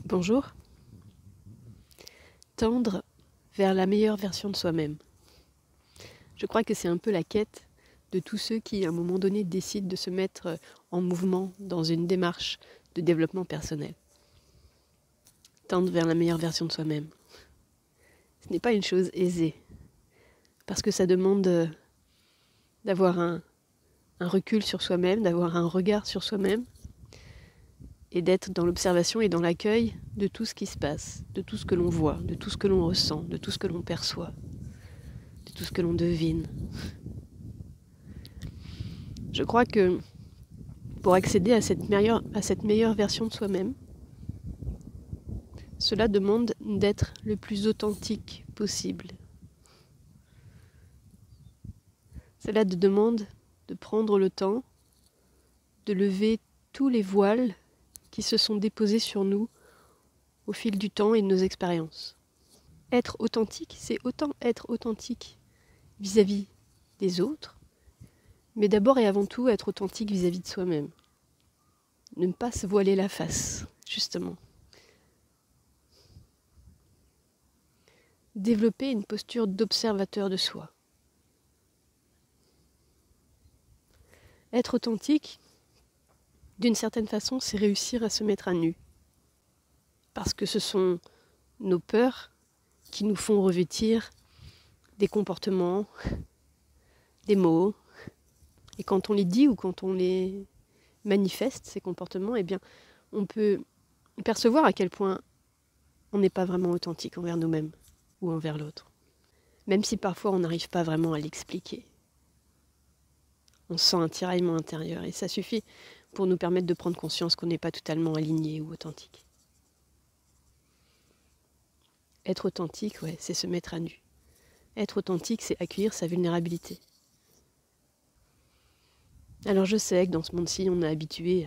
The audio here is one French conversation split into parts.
Bonjour. Tendre vers la meilleure version de soi-même. Je crois que c'est un peu la quête de tous ceux qui, à un moment donné, décident de se mettre en mouvement dans une démarche de développement personnel. Tendre vers la meilleure version de soi-même. Ce n'est pas une chose aisée, parce que ça demande d'avoir un recul sur soi-même, d'avoir un regard sur soi-même, et d'être dans l'observation et dans l'accueil de tout ce qui se passe, de tout ce que l'on voit, de tout ce que l'on ressent, de tout ce que l'on perçoit, de tout ce que l'on devine. Je crois que pour accéder à cette meilleure version de soi-même, cela demande d'être le plus authentique possible. Cela demande de prendre le temps de lever tous les voiles qui se sont déposés sur nous au fil du temps et de nos expériences. Être authentique, c'est autant être authentique vis-à-vis des autres, mais d'abord et avant tout être authentique vis-à-vis de soi-même. Ne pas se voiler la face, justement. Développer une posture d'observateur de soi. Être authentique, d'une certaine façon, c'est réussir à se mettre à nu. Parce que ce sont nos peurs qui nous font revêtir des comportements, des mots. Et quand on les dit ou quand on les manifeste, ces comportements, eh bien, on peut percevoir à quel point on n'est pas vraiment authentique envers nous-mêmes ou envers l'autre. Même si parfois on n'arrive pas vraiment à l'expliquer. On sent un tiraillement intérieur et ça suffit pour nous permettre de prendre conscience qu'on n'est pas totalement aligné ou authentique. Être authentique, ouais, c'est se mettre à nu. Être authentique, c'est accueillir sa vulnérabilité. Alors je sais que dans ce monde-ci, on est habitué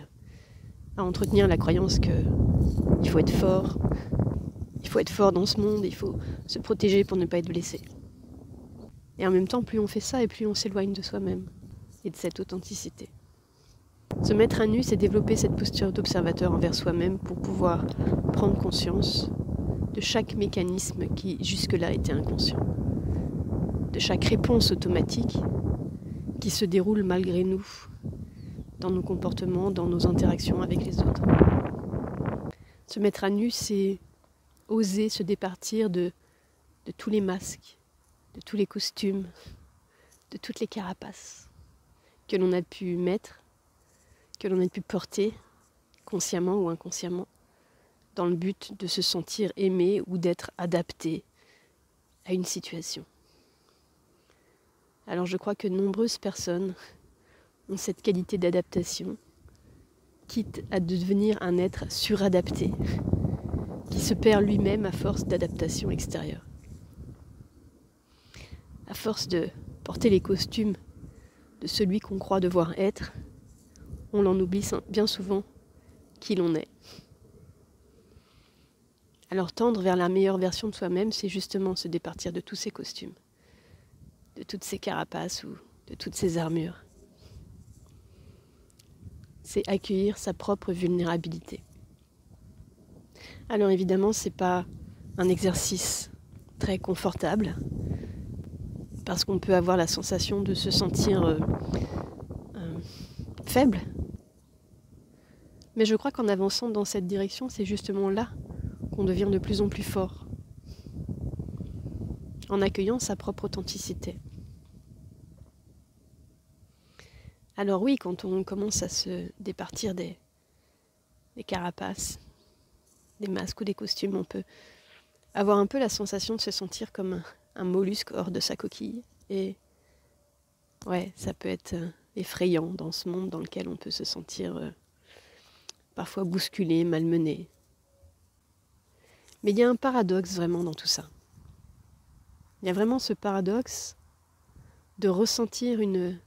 à entretenir la croyance qu'il faut être fort. Il faut être fort dans ce monde, il faut se protéger pour ne pas être blessé. Et en même temps, plus on fait ça et plus on s'éloigne de soi-même et de cette authenticité. Se mettre à nu, c'est développer cette posture d'observateur envers soi-même pour pouvoir prendre conscience de chaque mécanisme qui jusque-là était inconscient, de chaque réponse automatique qui se déroule malgré nous, dans nos comportements, dans nos interactions avec les autres. Se mettre à nu, c'est oser se départir de tous les masques, de tous les costumes, de toutes les carapaces que l'on a pu mettre, que l'on a pu porter, consciemment ou inconsciemment, dans le but de se sentir aimé ou d'être adapté à une situation. Alors je crois que nombreuses personnes ont cette qualité d'adaptation, quitte à devenir un être suradapté, qui se perd lui-même à force d'adaptation extérieure. À force de porter les costumes de celui qu'on croit devoir être, on en oublie bien souvent qui l'on est. Alors tendre vers la meilleure version de soi-même, c'est justement se départir de tous ces costumes, de toutes ces carapaces ou de toutes ces armures. C'est accueillir sa propre vulnérabilité. Alors évidemment, ce n'est pas un exercice très confortable, parce qu'on peut avoir la sensation de se sentir faible. Mais je crois qu'en avançant dans cette direction, c'est justement là qu'on devient de plus en plus fort, en accueillant sa propre authenticité. Alors oui, quand on commence à se départir des carapaces, des masques ou des costumes, on peut avoir un peu la sensation de se sentir comme un mollusque hors de sa coquille. Et ouais, ça peut être effrayant dans ce monde dans lequel on peut se sentir parfois bousculé, malmené. Mais il y a un paradoxe vraiment dans tout ça. Il y a vraiment ce paradoxe de ressentir une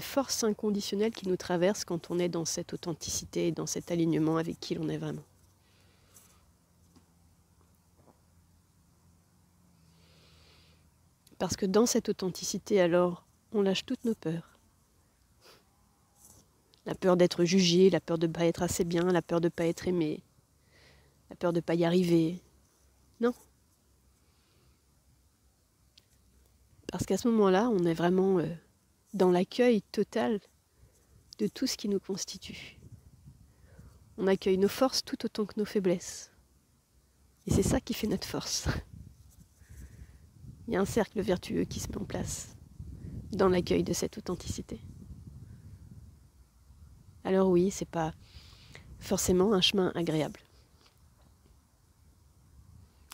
force inconditionnelle qui nous traverse quand on est dans cette authenticité et dans cet alignement avec qui l'on est vraiment. Parce que dans cette authenticité, alors, on lâche toutes nos peurs. La peur d'être jugé, la peur de ne pas être assez bien, la peur de ne pas être aimé, la peur de ne pas y arriver. Non. Parce qu'à ce moment-là, on est vraiment dans l'accueil total de tout ce qui nous constitue. On accueille nos forces tout autant que nos faiblesses. Et c'est ça qui fait notre force. Il y a un cercle vertueux qui se met en place dans l'accueil de cette authenticité. Alors oui, c'est pas forcément un chemin agréable.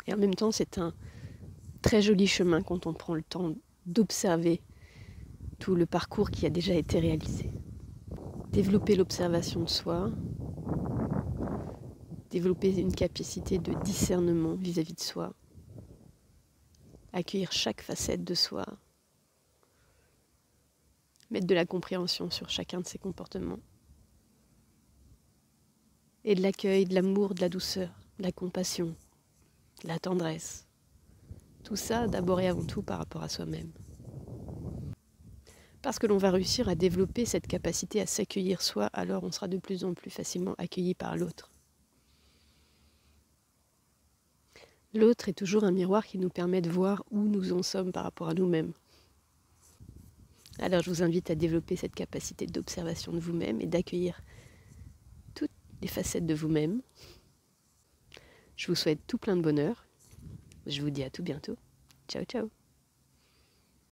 Et en même temps, c'est un très joli chemin quand on prend le temps d'observer tout le parcours qui a déjà été réalisé. Développer l'observation de soi, développer une capacité de discernement vis-à-vis de soi, accueillir chaque facette de soi, mettre de la compréhension sur chacun de ses comportements, et de l'accueil, de l'amour, de la douceur, de la compassion, de la tendresse. Tout ça d'abord et avant tout par rapport à soi-même. Parce que l'on va réussir à développer cette capacité à s'accueillir soi, alors on sera de plus en plus facilement accueilli par l'autre. L'autre est toujours un miroir qui nous permet de voir où nous en sommes par rapport à nous-mêmes. Alors je vous invite à développer cette capacité d'observation de vous-même et d'accueillir toutes les facettes de vous-même. Je vous souhaite tout plein de bonheur. Je vous dis à tout bientôt. Ciao, ciao.